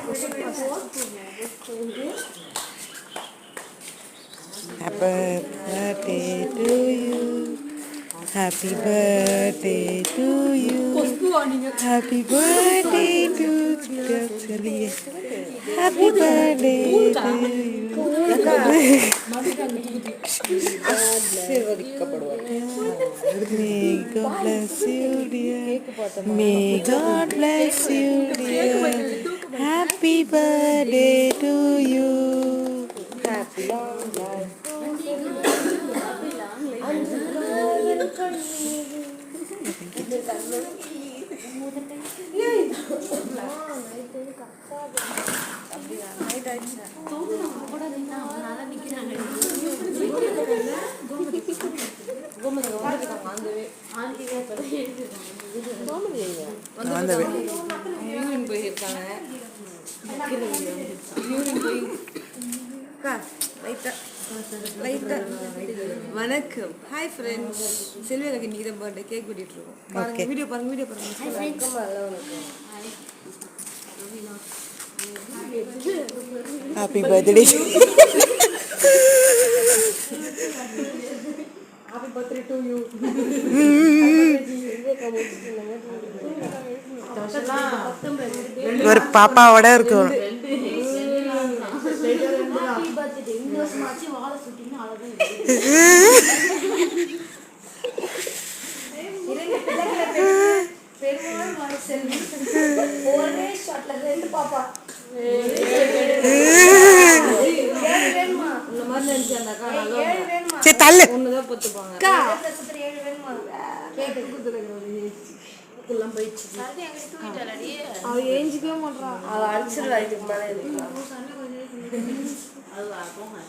Happy birthday to you. Happy birthday to you. Happy birthday to you. Happy birthday to you. May God bless you, dear. May God bless you, dear. Happy birthday to you. Happy long life. வணக்கம். Hi friends. செல்வியாக்கு இன்னைக்கு தான் birthday. Cake வெட்டிட்டு இருக்கோம். பாருங்க video பாருங்க Happy birthday. Happy birthday to you. ஒரு பாப்பாவோட இருக்கும். சரி தள்ளு. ஏஞ்சிக்கவே மாட்டான். அவள் அடிச்சிருவா. இதுக்கு மேலே ஆமா